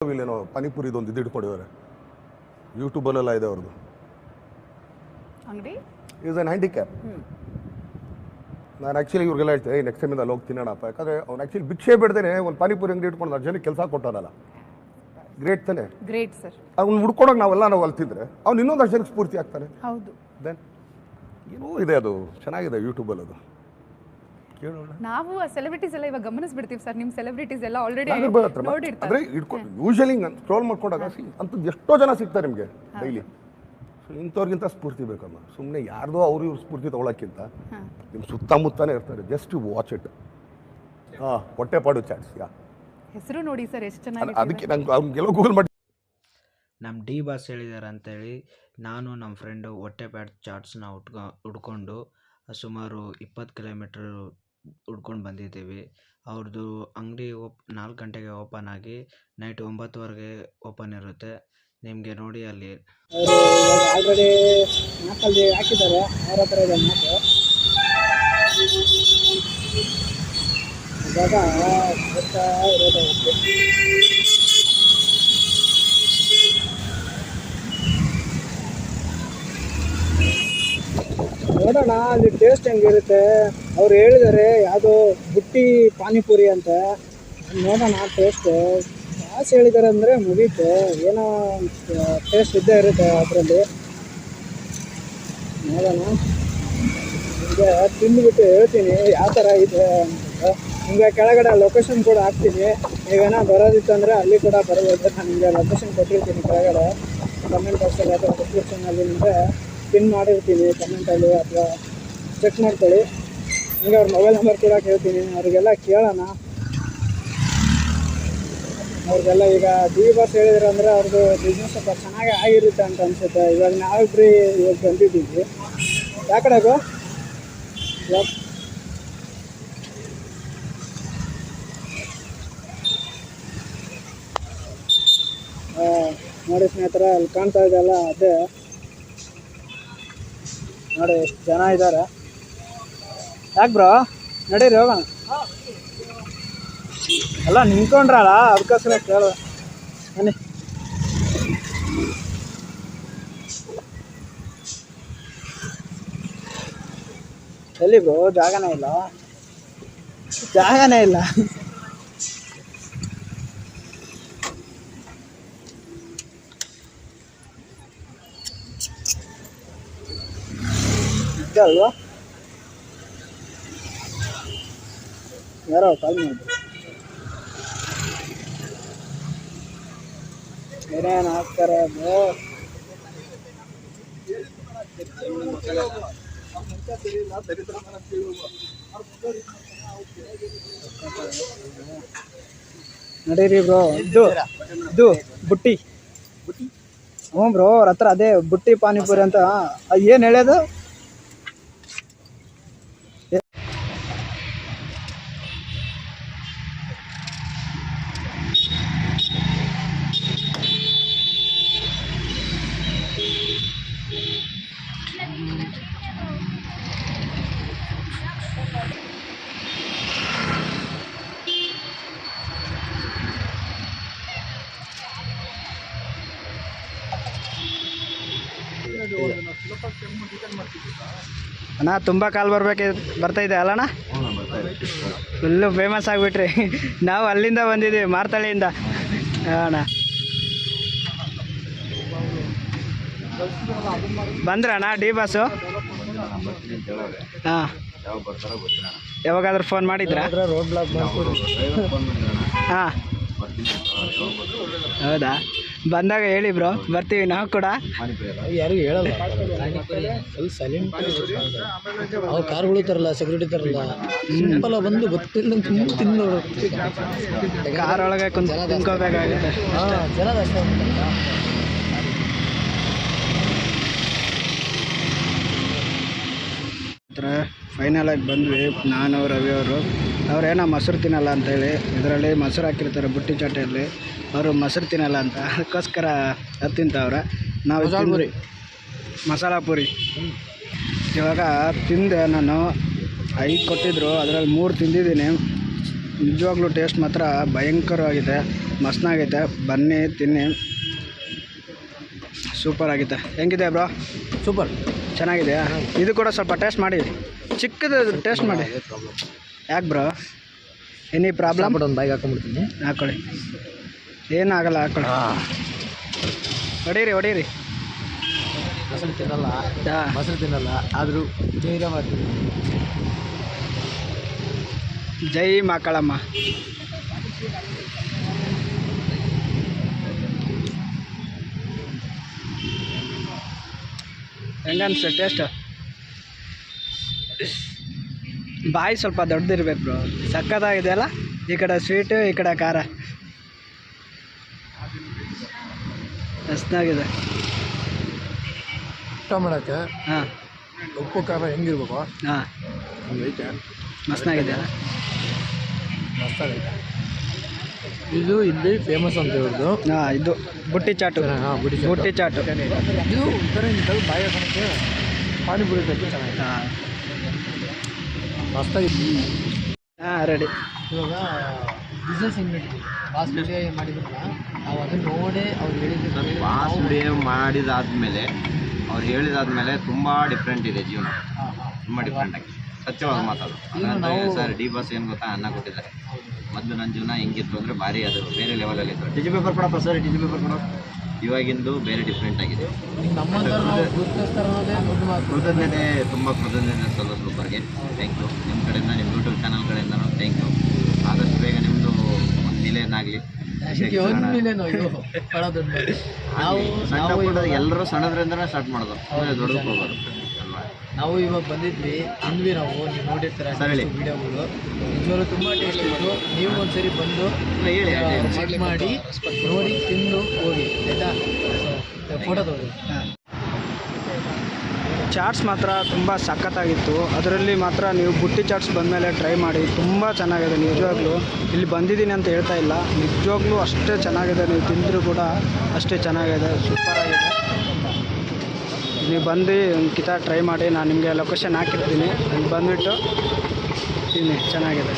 ಇಲ್ಲೇನೋ ಪಾನಿಪುರಿದೊಂದು ಇದು ಇಟ್ಕೊಂಡಿದ್ದಾರೆ, ಯೂಟ್ಯೂಬಲ್ಲೆಲ್ಲ ಇದೆ ಅವ್ರದ್ದು ಅಂಗಡಿ. Is an handicap. ನಾನು ಆ್ಯಕ್ಚುಲಿ ಇವ್ರಿಗೆಲ್ಲ ಹೇಳ್ತೇನೆ ನೆಕ್ಸ್ಟ್ ಟೈಮಿಂದ ಅಲ್ಲಿ ಹೋಗಿ ತಿನ್ನೋಣಪ್ಪ, ಯಾಕಂದರೆ ಅವ್ನು ಆ್ಯಕ್ಚುಲಿ ಭಿಕ್ಷೆ ಬಿಡ್ದೇನೆ ಒಂದು ಪಾನಿಪುರಿ ಅಂಗಡಿ ಇಟ್ಕೊಂಡು 10 ಜನಕ್ಕೆ ಕೆಲಸ ಕೊಟ್ಟಾನಲ್ಲ, ಗ್ರೇಟ್ ತಾನೆ. Great sir. ಅವ್ನು ಹುಡ್ಕೊಡೋಕೆ ನಾವು ಅಲ್ತಿದ್ರೆ ಅವ್ನು ಇನ್ನೊಂದು 10 ಜನಕ್ಕೆ ಸ್ಫೂರ್ತಿ ಆಗ್ತಾನೆ. ಹೌದು. ದೆನ್ ಏನೋ ಇದೆ, ಅದು ಚೆನ್ನಾಗಿದೆ ಯೂಟ್ಯೂಬಲ್ಲಿ, ಅದು ಕೇಳೋಣ. ನಾವು ಆ ಸೆಲೆಬ್ರಿಟೀಸ್ ಎಲ್ಲ ಇವಾಗ ಗಮನಿಸ್ಬಿಡ್ತೀವಿ ಸರ್, ನಿಮ್ಮ ಸೆಲೆಬ್ರಿಟೀಸ್ ಎಲ್ಲ ಆಲ್ರೆಡಿ ನೋಡಿರ್ತಾರೆ. ಅಂದರೆ ಇಟ್ಕೊಂಡು ಯೂಶಲಿ ಸ್ಕ್ರೋಲ್ ಮಾಡ್ಕೊಂಡಾಗ ಅಂಥದ್ದು ಎಷ್ಟೋ ಜನ ಸಿಗ್ತಾರೆ ನಿಮಗೆ ಡೈಲಿ. ಸೊ ಇಂಥವ್ರಿಗಿಂತ ಸ್ಫೂರ್ತಿ ಬೇಕಮ್ಮ, ಸುಮ್ಮನೆ ಯಾರ್ದೋ ಅವ್ರು ಇವ್ರು ಸ್ಫೂರ್ತಿ ತೊಗೊಳಕ್ಕಿಂತ ನಿಮ್ಮ ಸುತ್ತಮುತ್ತನೇ ಇರ್ತಾರೆ, ಜಸ್ಟ್ ವಾಚ್ ಇಟ್. ಹಾಂ, ಹೊಟ್ಟೆಪಾಡು ಚಾಟ್ಸ್. ಹೆಸರು ನೋಡಿ ಸರ್ ಎಷ್ಟು ಚೆನ್ನಾಗಿ. ಅದಕ್ಕೆ ನಂಗೆ ಅವ್ನಿಗೆಲ್ಲ ಗೂಗಲ್ ಮಾಡಿ ನಮ್ಮ ಡಿ ಬಾಸ್ ಹೇಳಿದ್ದಾರೆ ಅಂತೇಳಿ ನಾನು ನಮ್ಮ ಫ್ರೆಂಡು ಹೊಟ್ಟೆಪಾಡು ಚಾಟ್ಸ್ನ ಹುಡ್ಕೊಂಡು ಸುಮಾರು 20 ಕಿಲೋಮೀಟ್ರ್ ಹುಡ್ಕೊಂಡು ಬಂದಿದ್ದೀವಿ. ಅವ್ರದ್ದು ಅಂಗಡಿ 4 ಗಂಟೆಗೆ ಓಪನ್ ಆಗಿ ನೈಟ್ 9ವರೆಗೆ ಓಪನ್ ಇರುತ್ತೆ. ನಿಮಗೆ ನೋಡಿ ಅಲ್ಲಿ ಆಲ್ರೆಡಿ ಮ್ಯಾಪಲ್ಲಿ ಹಾಕಿದ್ದಾರೆ, ಅವ್ರ ಹತ್ರ ಇದೆ ಮ್ಯಾಪು. ಇವಾಗ ಬರ್ತಾ ಇರೋದು ನೋಡೋಣ ಅಲ್ಲಿ ಟೇಸ್ಟ್ ಹೆಂಗಿರುತ್ತೆ. ಅವ್ರು ಹೇಳಿದ್ದಾರೆ ಯಾವುದೋ ಬುಟ್ಟಿ ಪಾನಿಪುರಿ ಅಂತ, ನೋಡೋಣ ಟೇಸ್ಟ್. ಜಾಸ್ತಿ ಹೇಳಿದ್ದಾರೆ ಅಂದರೆ ಮುಗೀತು, ಏನೋ ಟೇಸ್ಟ್ ಇದ್ದೇ ಇರುತ್ತೆ ಅದರಲ್ಲಿ. ನೋಡೋಣ, ನಿಮಗೆ ತಿಂದುಬಿಟ್ಟು ಹೇಳ್ತೀನಿ ಯಾವ ಥರ ಇದೆ ಅಂತ. ನಿಮಗೆ ಕೆಳಗಡೆ ಲೊಕೇಶನ್ ಕೂಡ ಹಾಕ್ತೀನಿ, ನೀವೇನೋ ಬರೋದಿತ್ತು ಅಂದರೆ ಅಲ್ಲಿ ಕೂಡ ಬರ್ಬೋದು. ನಾನು ನಿಮಗೆ ಲೊಕೇಶನ್ ಕೊಟ್ಟಿರ್ತೀನಿ ಕೆಳಗಡೆ ಕಮೆಂಟ್ ಬಾಕ್ಸಲ್ಲಿ ಅಥವಾ ಡಿಸ್ಕ್ರಿಪ್ಷನಲ್ಲಿ ನಿಮಗೆ ಪಿನ್ ಮಾಡಿರ್ತೀನಿ ಕಮೆಂಟಲ್ಲಿ, ಅಥವಾ ಚೆಕ್ ಮಾಡ್ಕೊಳ್ಳಿ. ಹಂಗೆ ಅವ್ರ ಮೊಬೈಲ್ ನಂಬರ್ ಕೂಡ ಕೇಳ್ತೀನಿ, ಅವರಿಗೆಲ್ಲ ಕೇಳೋಣ. ಅವ್ರಿಗೆಲ್ಲ ಈಗ ಡಿ ಬಾಸ್ ಹೇಳಿದ್ರು ಅಂದರೆ ಅವ್ರದ್ದು ಬಿಸ್ನೆಸ್ ಸ್ವಲ್ಪ ಚೆನ್ನಾಗಿ ಆಗಿರುತ್ತೆ ಅಂತ ಅನಿಸುತ್ತೆ. ಇವಾಗ ನಾವಿಬ್ರು ಇವಾಗ ಬಂದಿದ್ದೀವಿ. ಯಾವ ಕಡೆಗೂ ನೋಡಿ ಸ್ನೇಹಿತರೆ, ಅಲ್ಲಿ ಕಾಣ್ತಾ ಇದೆಯಲ್ಲ ಅದೇ ನೋಡಿ, ಎಷ್ಟು ಜನ ಇದ್ದಾರೆ. ಯಾಕೆ ಬ್ರೋ ನಡೀರಿ ಹೋಗೋಣ. ಅಲ್ಲ ನಿಂತ್ಕೊಂಡ್ರಲ್ಲ ಅದಕ್ಕೋಸ್ಕರ ಕೇಳೋ. ಬನ್ನಿ. ಎಲ್ಲಿ ಬ್ರೋ ಜಾಗನೇ ಇಲ್ಲ, ಜಾಗನೇ ಇಲ್ಲ. ಅಲ್ವಾ, ಯಾರೋ ಕಾಲ್ ಮಾಡಿದ್ರು. ಏನೇನು ಹಾಕ್ತಾರೆ ಅದು ನಡೀರಿ ಬ್ರೋ. ಇದು ಬುಟ್ಟಿ. ಹ್ಞೂ ಬ್ರೋ, ಅವ್ರ ಹತ್ರ ಅದೇ ಬುಟ್ಟಿ ಪಾನಿಪುರಿ ಅಂತ. ಏನು ಹೇಳ್ಯೋದು? ಅಣ್ಣ ತುಂಬ ಕಾಲ್ ಬರ್ತಾ ಇದೆ ಅಲ್ಲಣ್ಣ, ಫುಲ್ಲು ಫೇಮಸ್ ಆಗಿಬಿಟ್ರಿ. ನಾವು ಅಲ್ಲಿಂದ ಬಂದಿದ್ದೀವಿ, ಮಾರ್ತಳ್ಳಿಯಿಂದ. ಅಣ್ಣ ಬಂದ್ರಣ್ಣ ಡಿ ಬಾಸು? ಹಾಂ, ಯಾವಾಗಾದ್ರೂ ಫೋನ್ ಮಾಡಿದ್ರಾ? ರೋಡ್ ಬ್ಲಾಕ್ ಹಾಂ, ಹೌದಾ? ಬಂದಾಗ ಹೇಳಿ ಬ್ರೋ, ಬರ್ತೀವಿ ನಾವು ಕೂಡ. ಯಾರಿಗೂ ಹೇಳಲ್ಲ, ಫುಲ್ ಸೈಲೆಂಟ್. ಅವ್ರು ಕಾರ್ಗಳು ತರಲ್ಲ, ಸೆಕ್ಯೂರಿಟಿ ತರಲ್ಲ, ಸಿಂಪಲ್ ಬಂದು ಗೊತ್ತಿಲ್ಲ ತಿಂದು ಕಾರ್ ಒಳಗೆ ಕುಂತ್ಕೋಬೇಕಾಗುತ್ತೆ. ಹಾಂ, ಜನ ಅಷ್ಟೇ. ಫೈನಲ್ ಆಗಿ ಬಂದ್ವಿ ನಾನು ರವಿ ಅವರು. ಅವ್ರೇನೋ ಮೊಸರು ತಿನ್ನಲ್ಲ ಅಂತೇಳಿ ಇದರಲ್ಲಿ ಮೊಸರು ಹಾಕಿರ್ತಾರೆ ಬುಟ್ಟಿ ಚಾಟೆಯಲ್ಲಿ, ಅವರು ಮೊಸರು ತಿನ್ನಲ್ಲ ಅಂತ, ಅದಕ್ಕೋಸ್ಕರ ಅದು ತಿಂತವ್ರೆ. ನಾವು ಮಸಾಲ ಪೂರಿ ಇವಾಗ ತಿಂದೆ ನಾನು. 5 ಕೊಟ್ಟಿದ್ದರು, ಅದರಲ್ಲಿ 3 ತಿಂದಿದ್ದೀನಿ. ನಿಜವಾಗ್ಲೂ ಟೇಸ್ಟ್ ಮಾತ್ರ ಭಯಂಕರವಾಗಿದೆ. ಮಸ್ತಾಗೈತೆ, ಬನ್ನಿ ತಿನ್ನಿ, ಸೂಪರ್ ಆಗೈತೆ. ಹೆಂಗಿದೆ ಬ್ರೋ? ಸೂಪರ್ ಚೆನ್ನಾಗಿದೆಯಾ? ಇದು ಕೂಡ ಸ್ವಲ್ಪ ಟೇಸ್ಟ್ ಮಾಡಿ, ಚಿಕ್ಕದು ಟೇಸ್ಟ್ ಮಾಡಿ. ಯಾಕೆ ಬ್ರೋ, ಎನಿ ಪ್ರಾಬ್ಲಮ್? ಒಂದು ಬೈಕ್ ಹಾಕೊಂಡ್ಬಿಡ್ತೀನಿ. ಹಾಕೊಳ್ಳಿ, ಏನಾಗಲ್ಲ, ಹಾಕೊಳ್ಳಿ. ಹೊಡೀರಿ. ಮೊಸರು ತಿನ್ನಲ್ಲ ಆದರೂ ಧೈರ್ಯ ಮಾಡ್ತೀನಿ. ಜೈ ಮಕ್ಕಳಮ್ಮ. ಹೆಂಗನ್ಸ ಟೇಸ್ಟ್? ಬಾಯಿ ಸ್ವಲ್ಪ ದೊಡ್ಡದಿರ್ಬೇಕು ಬ್ರೋ, ಸಕ್ಕತ್ತಾಗಿದೆ ಅಲ್ಲ. ಈ ಕಡೆ ಸ್ವೀಟು, ಈ ಕಡೆ ಖಾರ, ಮಸ್ತಾಗಿದೆ. ಊಟ ಮಾಡೋಕ್ಕೆ ಹಾಂ, ಉಪ್ಪು ಖಾರ ಹೆಂಗಿರ್ಬೇಕು ಹಾಂ, ಹಂಗೈತೆ. ಮಸ್ತಾಗಿದೆ ಅಲ್ಲ. ಮಸ್ತಾಗೈತೆ. ಇದು ಇಲ್ಲಿ ಫೇಮಸ್ ಅಂತ ಹೇಳಿದ್ರು. ಹಾಂ, ಇದು ಬುಟ್ಟಿ ಚಾಟು. ಹಾಂ, ಬುಟ್ಟಿ ಚಾಟು. ಇದು ಒಂಥರ ನಿಂತಲ್ಲಿ ಬಾಯಿ ಹಾಕೋಕ್ಕೆ ಪಾನಿಪುರಿ ಟೈಪ್ ಚೆನ್ನಾಗಿದೆ. ಹಾಂ, ಮಸ್ತಾಗಿತ್ತು. ಹಾಂ, ರೆಡಿ. ಇವಾಗ ಬಿಸ್ನೆಸ್ ಹೆಂಗೆ ನಡೀತೀವಿ, ಬಾಸ್ ವಿಡಿಯೋ ಮಾಡಿದ್ರಲ್ಲ, ನಾವು ಅದನ್ನು ನೋಡಿ ಅವ್ರು ಹೇಳಿದ್ದು. ಬಾಸ್ ವಿಡಿಯೋ ಮಾಡಿದಾದ್ಮೇಲೆ ಅವ್ರು ಹೇಳಿದಾದ್ಮೇಲೆ ತುಂಬ ಡಿಫ್ರೆಂಟ್ ಇದೆ ಜೀವನ, ತುಂಬ ಡಿಫ್ರೆಂಟ್ ಆಗಿ ಸತ್ಯವಾಗಿ ಮಾತಾಡೋದು. ಹಾಗಂತ ಸರ್ ಡಿ ಬಾಸ್ ಏನು ಗೊತ್ತಾ ಅನ್ನ ಕೊಟ್ಟಿದ್ದಾರೆ. ಮೊದಲು ನನ್ನ ಜೀವನ ಹೆಂಗಿತ್ತು ಅಂದರೆ ಭಾರಿ ಅದು ಬೇರೆ ಲೆವೆಲಲ್ಲಿ ಇತ್ತು. ಟಿಜಿ ಪೇಪರ್ ಕೊಡಪ್ಪ ಸರ್, ಟಿಜಿ ಪೇಪರ್ ಕೊಡೋ. ಇವಾಗಿಂದು ಬೇರೆ ಡಿಫ್ರೆಂಟ್ ಆಗಿದೆ. ಕೃತಜ್ಞತೆ, ತುಂಬ ಕೃತಜ್ಞತೆ ಸಲ್ಲ ಸೂಪರ್ಗೆ. Thank you. ನಿಮ್ಮ ಕಡೆಯಿಂದ, ನಿಮ್ಮ ಯೂಟ್ಯೂಬ್ ಚಾನಲ್ ಕಡೆಯಿಂದನೂ ಥ್ಯಾಂಕ್ ಯು. ಆದಷ್ಟು ಬೇಗ ನಿಮ್ಮದು ಒಂದು ಮಿಲಿಯನ್ ಆಗಲಿ. ಎಲ್ಲರೂ ಸಣ್ಣದ್ರಿಂದನೇ ಸ್ಟಾರ್ಟ್ ಮಾಡೋದು, ದೊಡ್ಡದಕ್ಕೆ ಹೋಗೋದು ಅಲ್ವಾ. ನಾವು ಇವಾಗ ಬಂದಿದ್ವಿ, ಅಂದ್ವಿ ನಾವು, ನೀವು ನೋಡಿರ್ತಾರೆ ವಿಡಿಯೋಗಳು, ನಿಜವಾಗ್ಲೂ ತುಂಬ ಟೇಸ್ಟ್ ಇತ್ತು. ನೀವು ಒಂದ್ಸರಿ ಬಂದು ಹೇಳಿ ಚೆಕ್ ಮಾಡಿ ನೋಡಿ ತಿಂದು ಹೋಗಿ, ಆಯಿತಾ? ಫೋಟೋ ತಗೊಳ್ಳಿ. ಚಾಟ್ಸ್ ಮಾತ್ರ ತುಂಬ ಸಖತ್ತಾಗಿತ್ತು. ಅದರಲ್ಲಿ ಮಾತ್ರ ನೀವು ಬುಟ್ಟಿ ಚಾಟ್ಸ್ ಬಂದಮೇಲೆ ಟ್ರೈ ಮಾಡಿ, ತುಂಬ ಚೆನ್ನಾಗಿದೆ. ನಿಜವಾಗ್ಲೂ ಇಲ್ಲಿ ಬಂದಿದ್ದೀನಿ ಅಂತ ಹೇಳ್ತಾ ಇಲ್ಲ, ನಿಜವಾಗ್ಲೂ ಅಷ್ಟೇ ಚೆನ್ನಾಗಿದೆ. ನೀವು ತಿಂದರೂ ಕೂಡ ಅಷ್ಟೇ ಚೆನ್ನಾಗಿದೆ, ಸೂಪರಾಗಿದೆ. ನೀವು ಬಂದು ಒಂದು ಕಿತ ಟ್ರೈ ಮಾಡಿ. ನಾನು ನಿಮಗೆ ಲೊಕೇಶನ್ ಹಾಕಿರ್ತೀನಿ, ಅಲ್ಲಿ ಬಂದುಬಿಟ್ಟು ತಿನ್ನಿ, ಚೆನ್ನಾಗಿದೆ.